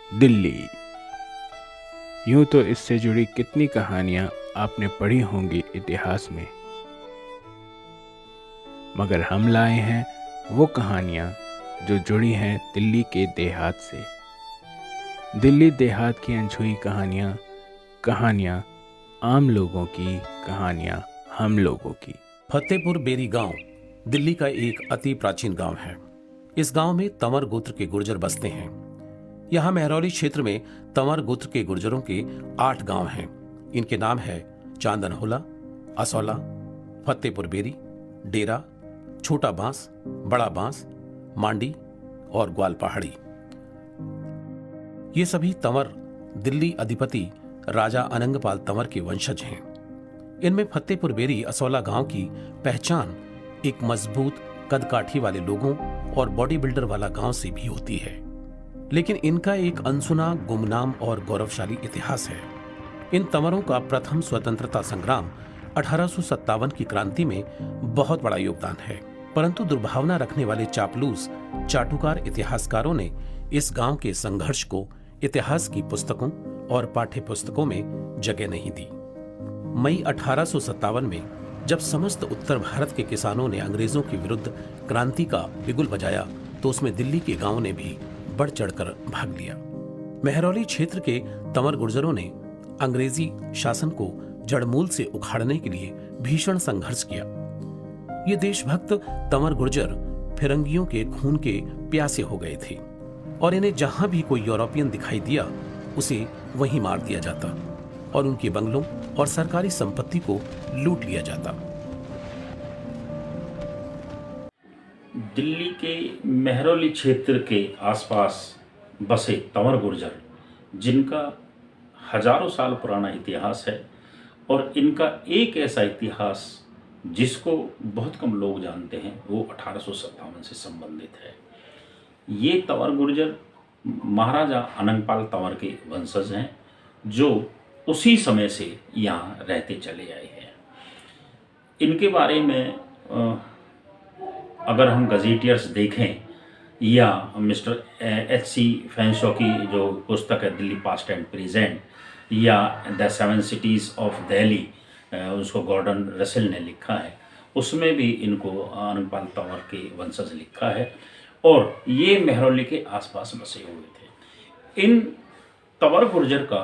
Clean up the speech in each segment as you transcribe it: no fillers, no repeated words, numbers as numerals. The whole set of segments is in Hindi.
दिल्ली। यूं तो इससे जुड़ी कितनी कहानियां आपने पढ़ी होंगी इतिहास में, मगर हम लाए हैं वो कहानियां जो जुड़ी हैं दिल्ली के देहात से। दिल्ली देहात की अनछुई कहानियां, कहानियां आम लोगों की, कहानियां हम लोगों की। फतेहपुर बेरी गांव दिल्ली का एक अति प्राचीन गांव है। इस गांव में तंवर गोत्र के गुर्जर बसते हैं। यहाँ महरौली क्षेत्र में तंवर गोत्र के गुर्जरों के 8 गांव हैं। इनके नाम है चांदनहोला, असौला, फतेहपुर बेरी, डेरा, छोटा बांस, बड़ा बांस, मांडी और ग्वाल पहाड़ी। ये सभी तंवर दिल्ली अधिपति राजा अनंगपाल तंवर के वंशज हैं। इनमें फतेहपुर बेरी असौला गांव की पहचान एक मजबूत कदकाठी वाले लोगों और बॉडी बिल्डर वाला गांव से भी होती है, लेकिन इनका एक अनसुना, गुमनाम और गौरवशाली इतिहास है। इन तंवरों का प्रथम स्वतंत्रता संग्राम 1857 की क्रांति में बहुत बड़ा योगदान है, परंतु दुर्भावना रखने वाले चापलूस चाटुकार इतिहासकारों ने इस गांव के संघर्ष को इतिहास की पुस्तकों और पाठ्य पुस्तकों में जगह नहीं दी। मई 1857 में जब समस्त उत्तर भारत के किसानों ने अंग्रेजों के विरुद्ध क्रांति का बिगुल बजाया, तो उसमें दिल्ली के गांवों ने भी बढ़ चढ़कर भाग लिया। महरौली क्षेत्र के तंवर गुर्जरों ने अंग्रेजी शासन को जड़मूल से उखाड़ने के लिए भीषण संघर्ष किया। ये देशभक्त तंवर गुर्जर फिरंगियों के खून के प्यासे हो गए थे और इन्हें जहां भी कोई यूरोपियन दिखाई दिया उसे वहीं मार दिया जाता और उनके बंगलों और सरकारी संपत्ति को लूट लिया जाता। दिल्ली के महरौली क्षेत्र के आसपास बसे तंवर गुर्जर, जिनका हजारों साल पुराना इतिहास है और इनका एक ऐसा इतिहास जिसको बहुत कम लोग जानते हैं, वो 1857 से संबंधित है। ये तंवर गुर्जर महाराजा अनंगपाल तंवर के वंशज हैं, जो उसी समय से यहाँ रहते चले आए हैं। इनके बारे में अगर हम गजेटियर्स देखें या मिस्टर H.C. फैंशो की जो पुस्तक है दिल्ली पास्ट एंड प्रेजेंट, या द 7 सिटीज़ ऑफ दिल्ली, उसको गॉर्डन रसेल ने लिखा है, उसमें भी इनको अनंगपाल तंवर के वंशज लिखा है और ये महरौली के आसपास बसे हुए थे। इन तंवर गुर्जर का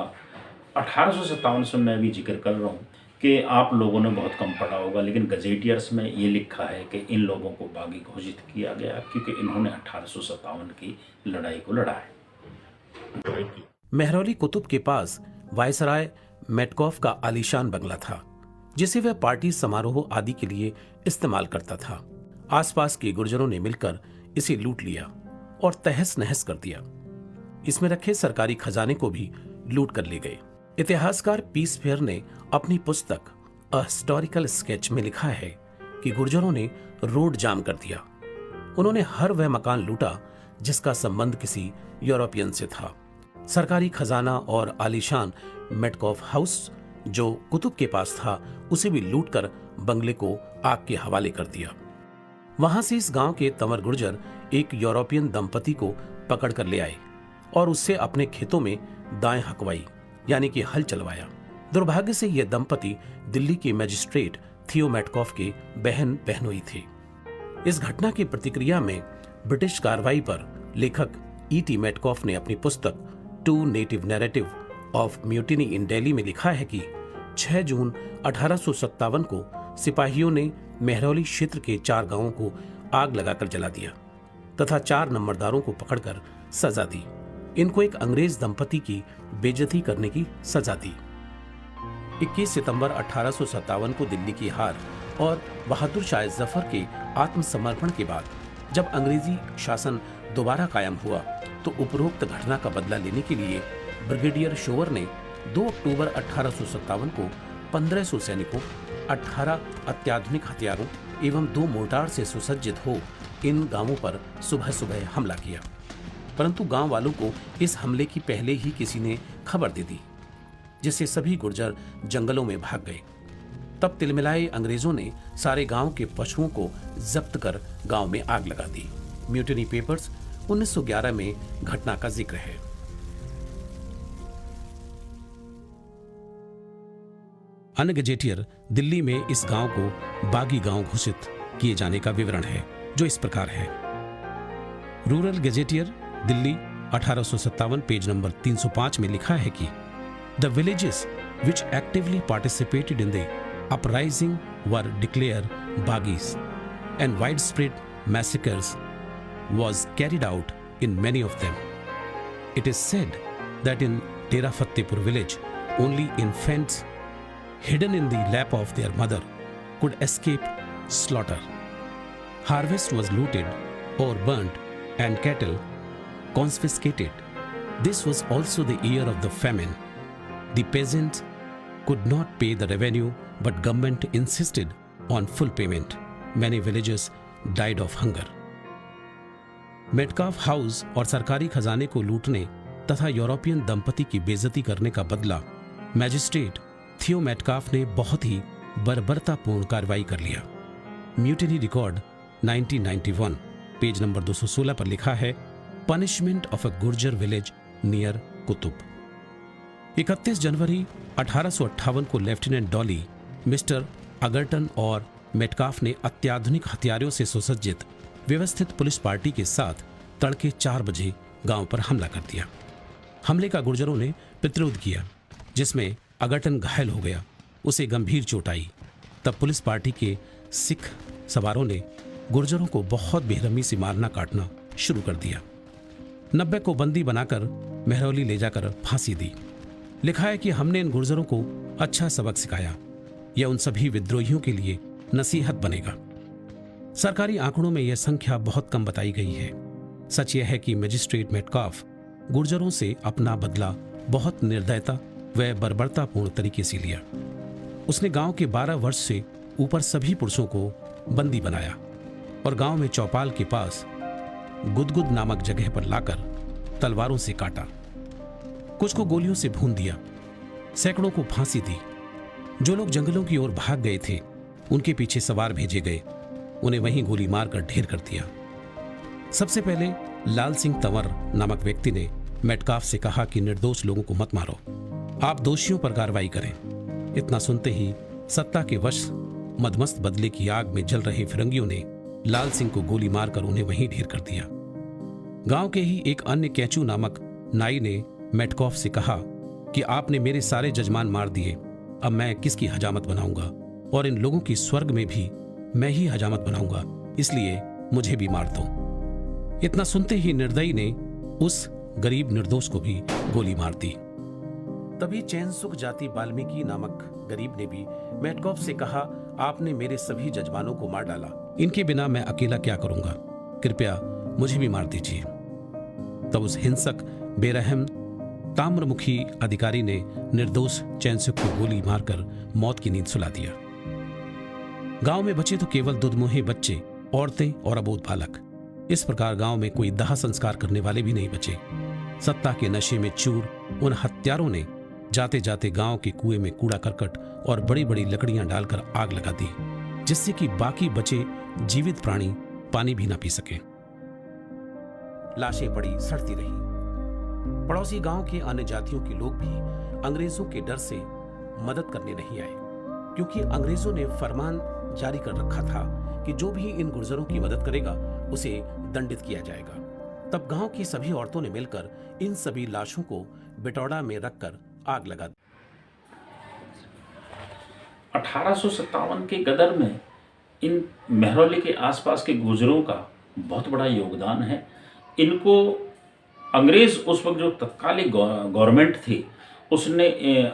1857 से मैं भी जिक्र कर रहा हूँ कि आप लोगों ने बहुत कम पढ़ा होगा, लेकिन गजेटियर्स में ये लिखा है कि इन लोगों को बागी घोषित किया गया क्योंकि इन्होंने 1857 की लड़ाई को लड़ा है। महरौली कुतुब के पास वायसराय मेटकॉफ का आलीशान बंगला था, जिसे वह पार्टी समारोह आदि के लिए इस्तेमाल करता था। आसपास के गुर्जरों ने मिलकर इसे लूट लिया और तहस नहस कर दिया। इसमें रखे सरकारी खजाने को भी लूट कर ले गए। इतिहासकार पीस फेयर ने अपनी पुस्तक अ हिस्टोरिकल स्केच में लिखा है कि गुर्जरों ने रोड जाम कर दिया। उन्होंने हर वह मकान लूटा जिसका संबंध किसी यूरोपियन से था। सरकारी खजाना और आलीशान मेटकॉफ हाउस जो कुतुब के पास था, उसे भी लूटकर बंगले को आग के हवाले कर दिया। वहां से इस गांव के तंवर गुर्जर एक यूरोपियन दंपति को पकड़ कर ले आए और उससे अपने खेतों में दाएं हकवाई, यानी कि हल चलवाया। दुर्भाग्य से यह दंपति दिल्ली के मजिस्ट्रेट थियो मेटकॉफ के बहन बहनोई थे। इस घटना की प्रतिक्रिया में ब्रिटिश कार्रवाई पर लेखक E.T. मेटकॉफ ने अपनी पुस्तक two native narrative of mutiny in Delhi में लिखा है कि 6 जून 1857 को सिपाहियों ने महरौली क्षेत्र के 4 गांवों को आग लगाकर जला दिया तथा 4 नंबरदारों को पकड़कर सजा दी। इनको एक अंग्रेज दंपति की बेइज्जती करने की सजा दी। 21 सितंबर 1857 को दिल्ली की हार और बहादुर शाह जफर के आत्मसमर्पण के बाद जब अंग्रेजी शासन दोबारा कायम हुआ, तो उपरोक्त घटना का बदला लेने के लिए ब्रिगेडियर शोवर ने 2 अक्टूबर 1857 को 1500 सैनिकों, 18 अत्याधुनिक हथियारों एवं 2 मोर्टार से सुसज्जित हो इन गांवों पर सुबह सुबह हमला किया। परंतु गांव वालों को इस हमले की पहले ही किसी ने खबर दे दी, जिससे सभी गुर्जर जंगलों में भाग गए। तब तिलमिलाए अंग्रेजों ने सारे गांव के पशुओं को जब्त कर गांव में आग लगा दी। म्यूटिनी पेपर्स 1911 में घटना का जिक्र है। अन्य गजेटियर दिल्ली में इस गांव को बागी गांव घोषित किए जाने का विवरण है, जो इस प्रकार है। Rural gazetteer Delhi 1857 page number 305 में लिखा है कि the villages which actively participated in the uprising were declare बागीज and wide spread massacres was carried out in many of them. It is said that in Dera Fatehpur village, only infants hidden in the lap of their mother could escape slaughter. Harvest was looted or burnt and cattle confiscated. This was also the year of the famine. The peasants could not pay the revenue, but government insisted on full payment. Many villagers died of hunger. Metcalfe house और सरकारी खजाने को लूटने तथा यूरोपियन दंपति की बेइज्जती करने का बदला मैजिस्ट्रेट थियो मेटकाफ ने बहुत ही बर्बरतापूर्ण कार्रवाई कर लिया। म्यूटिनी रिकॉर्ड 1991 पेज नंबर 216 पर लिखा है, punishment of a Gurjar village near Qutub. 31 जनवरी 1858 को लेफ्टिनेंट डॉली, मिस्टर अगर्टन और मेटकाफ ने अत्याधुनिक हथियारों से सुसज्जित व्यवस्थित पुलिस पार्टी के साथ तड़के 4 बजे गांव पर हमला कर दिया। हमले का गुर्जरों ने प्रतिरोध किया, जिसमें अगर्टन घायल हो गया, उसे गंभीर चोट आई। तब पुलिस पार्टी के सिख सवारों ने गुर्जरों को बहुत बेरहमी से मारना काटना शुरू कर दिया। 90 को बंदी बनाकर महरौली ले जाकर फांसी दी। लिखा है कि हमने इन गुर्जरों को अच्छा सबक सिखाया, यह उन सभी विद्रोहियों के लिए नसीहत बनेगा। सरकारी आंकड़ों में यह संख्या बहुत कम बताई गई है। सच यह है कि मजिस्ट्रेट मेटकाफ गुर्जरों से अपना बदला बहुत निर्दयता व बर्बरतापूर्ण तरीके से लिया। उसने गांव के 12 वर्ष से ऊपर सभी पुरुषों को बंदी बनाया और गांव में चौपाल के पास गुदगुद नामक जगह पर लाकर तलवारों से काटा। कुछ को गोलियों से भून दिया, सैकड़ों को फांसी दी। जो लोग जंगलों की ओर भाग गए थे, उनके पीछे सवार भेजे गए, उन्हें वहीं गोली मारकर ढेर कर दिया। सबसे पहले लाल सिंह तंवर नामक व्यक्ति ने मेटकाफ से कहा कि निर्दोष लोगों को मत मारो, आप दोषियों पर कार्रवाई करें। इतना सुनते ही सत्ता के वश मदमस्त बदले की आग में जल रहे फिरंगियों ने लाल सिंह को गोली मारकर उन्हें वहीं ढेर कर दिया। गांव के ही एक अन्य कैचू नामक नाई ने मेटकाफ से कहा कि आपने मेरे सारे जजमान मार दिए, अब मैं किसकी हजामत बनाऊंगा, और इन लोगों की स्वर्ग में भी मैं ही हजामत बनाऊंगा, इसलिए मुझे भी मार दो। इतना सुनते ही निर्दयी ने उस गरीब निर्दोष को भी गोली मार दी। तभी चैनसुख जाति वाल्मीकि नामक गरीब ने भी मेटकाफ से कहा, आपने मेरे सभी जजमानों को मार डाला, इनके बिना मैं अकेला क्या करूंगा, कृपया मुझे भी मार दीजिए। तब उस हिंसक बेरहम ताम्रमुखी अधिकारी ने निर्दोष चैनसुख को गोली मारकर मौत की नींद सुला दिया। गांव में बचे तो केवल दुधमुहे बच्चे, औरतें और अबोध बालक। इस प्रकार गांव में कोई दाह संस्कार करने वाले भी नहीं बचे। सत्ता के नशे में चूर उन हत्यारों ने जाते जाते गांव के कुएं में कूड़ा करकट और बड़ी बड़ी लकड़ियां डालकर आग लगा दी, जिससे कि बाकी बचे जीवित प्राणी पानी भी ना पी सके। लाशें पड़ी सड़ती रही। पड़ोसी गांव के अन्य जातियों के लोग भी अंग्रेजों के डर से मदद करने नहीं आए, क्योंकि अंग्रेजों ने फरमान जारी कर रखा था कि जो भी इन गुर्जरों की मदद करेगा उसे दंडित किया जाएगा। तब गांव की सभी औरतों ने मिलकर इन सभी लाशों को बिटौड़ा में रखकर आग लगा दी। 1857 के गदर में इन महरौली के आसपास के गुर्जरों का बहुत बड़ा योगदान है। इनको अंग्रेज उस वक्त जो तत्कालीन गवर्नमेंट थी उसने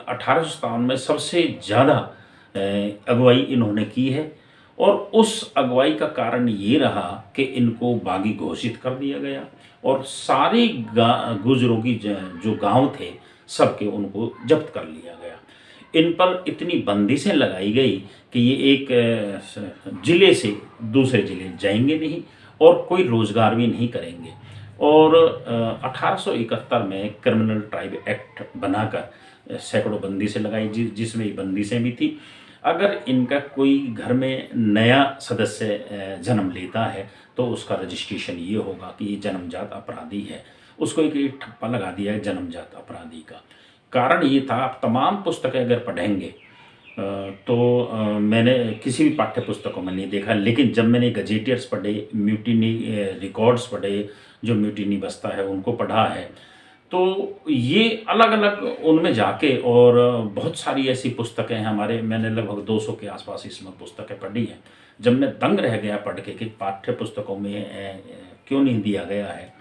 1857 में सबसे ज़्यादा अगुवाई इन्होंने की है, और उस अगुवाई का कारण ये रहा कि इनको बागी घोषित कर दिया गया और सारे गुर्जरों की जो गांव थे सबके उनको जब्त कर लिया गया। इन पर इतनी बंदिशें लगाई गई कि ये एक ज़िले से दूसरे ज़िले जाएंगे नहीं और कोई रोज़गार भी नहीं करेंगे। और 1871 में क्रिमिनल ट्राइब एक्ट बनाकर सैकड़ों बंदिशें लगाई, जिसमें बंदिशें भी थी। अगर इनका कोई घर में नया सदस्य जन्म लेता है तो उसका रजिस्ट्रेशन ये होगा कि ये जन्मजात अपराधी है, उसको एक ठप्पा लगा दिया है जन्मजात अपराधी का। कारण ये था, आप तमाम पुस्तकें अगर पढ़ेंगे मैंने किसी भी पाठ्य पुस्तकों में नहीं देखा, लेकिन जब मैंने गजेटियर्स पढ़े, म्यूटिनी रिकॉर्ड्स पढ़े, जो म्यूटिनी बस्ता है उनको पढ़ा है, तो ये अलग-अलग उनमें जाके, और बहुत सारी ऐसी पुस्तकें हैं हमारे, मैंने लगभग 200 के आसपास इसमें पुस्तकें पढ़ी हैं। जब मैं दंग रह गया पढ़ के कि पाठ्य पुस्तकों में क्यों नहीं दिया गया है।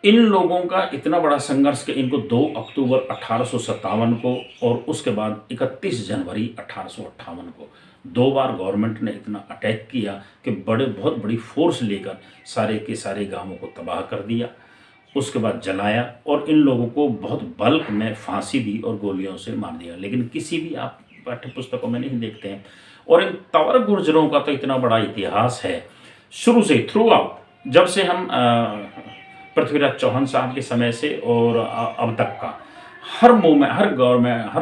इन लोगों का इतना बड़ा संघर्ष कि इनको 2 अक्टूबर 1857 को और उसके बाद 31 जनवरी 1858 को 2 बार गवर्नमेंट ने इतना अटैक किया कि बहुत बड़ी फोर्स लेकर सारे के सारे गांवों को तबाह कर दिया, उसके बाद जलाया और इन लोगों को बहुत बल्क में फांसी दी और गोलियों से मार दिया। लेकिन किसी भी आप पाठ्य पुस्तकों में नहीं देखते हैं। और इन तंवर गुर्जरों का तो इतना बड़ा इतिहास है शुरू से, थ्रू आउट, जब से हम पृथ्वीराज चौहान साहब के समय से और अब तक का हर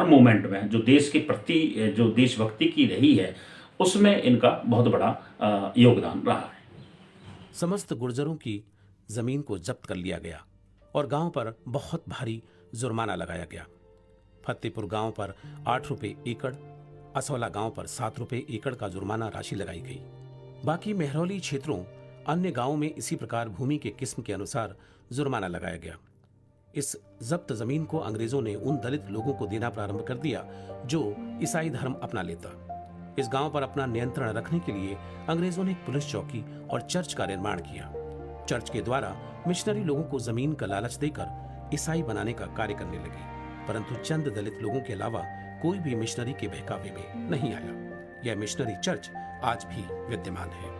मोमेंट में जो देश के प्रति जो देशभक्ति की रही है, उसमें इनका बहुत बड़ा योगदान रहा है। समस्त गुर्जरों की जमीन को जब्त कर लिया गया और गांव पर बहुत भारी जुर्माना लगाया गया। फतेहपुर गांव पर 8 रुपए एकड़, असौला गांव पर 7 रुपए एकड़ का जुर्माना राशि लगाई गई। बाकी मेहरौली क्षेत्रों, अन्य गांवों में इसी प्रकार भूमि के किस्म के अनुसार जुर्माना लगाया गया। इस जब्त जमीन को अंग्रेजों ने उन दलित लोगों को देना प्रारंभ कर दिया जो ईसाई धर्म अपना लेता। इस गांव पर अपना नियंत्रण रखने के लिए अंग्रेजों ने एक पुलिस चौकी और चर्च का निर्माण किया। चर्च के द्वारा मिशनरी लोगों को जमीन का लालच देकर ईसाई बनाने का कार्य करने लगे, परंतु चंद दलित लोगों के अलावा कोई भी मिशनरी के बहकावे में नहीं आया। यह मिशनरी चर्च आज भी विद्यमान है।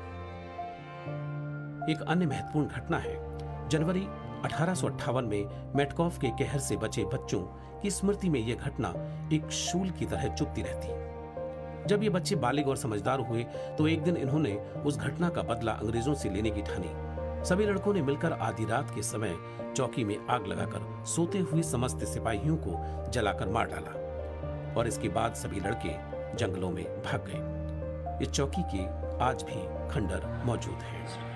एक अन्य महत्वपूर्ण घटना है, जनवरी 1858 में मेटकॉफ के कहर से बचे बच्चों की स्मृति में यह घटना एक शूल की तरह चुभती रहती। जब ये बच्चे बालिग और समझदार हुए तो एक दिन इन्होंने उस घटना का बदला अंग्रेजों से लेने की ठानी। सभी लड़कों ने मिलकर आधी रात के समय चौकी में आग लगाकर सोते हुए समस्त सिपाहियों को जलाकर मार डाला और इसके बाद सभी लड़के जंगलों में भाग गए। इस चौकी के आज भी खंडर मौजूद है।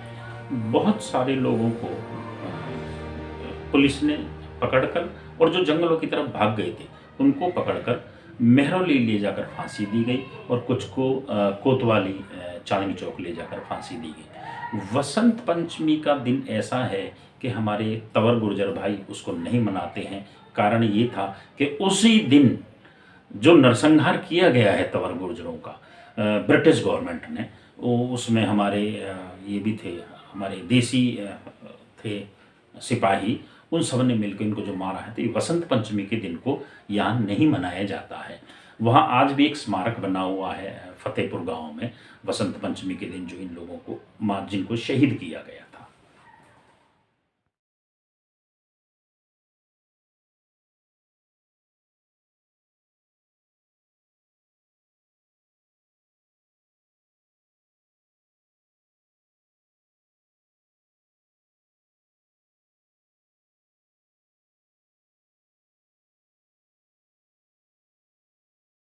बहुत सारे लोगों को पुलिस ने पकड़कर, और जो जंगलों की तरफ भाग गए थे उनको पकड़कर मेहरौली ले जाकर फांसी दी गई और कुछ को कोतवाली चांदनी चौक ले जाकर फांसी दी गई। वसंत पंचमी का दिन ऐसा है कि हमारे तंवर गुर्जर भाई उसको नहीं मनाते हैं। कारण ये था कि उसी दिन जो नरसंहार किया गया है तंवर गुर्जरों का ब्रिटिश गवर्नमेंट ने, उसमें हमारे ये भी थे, हमारे देसी थे सिपाही, उन सब ने मिलकर इनको जो मारा है, तो ये वसंत पंचमी के दिन को यहाँ नहीं मनाया जाता है। वहाँ आज भी एक स्मारक बना हुआ है फतेहपुर गांव में, वसंत पंचमी के दिन जो इन लोगों को जिनको शहीद किया गया।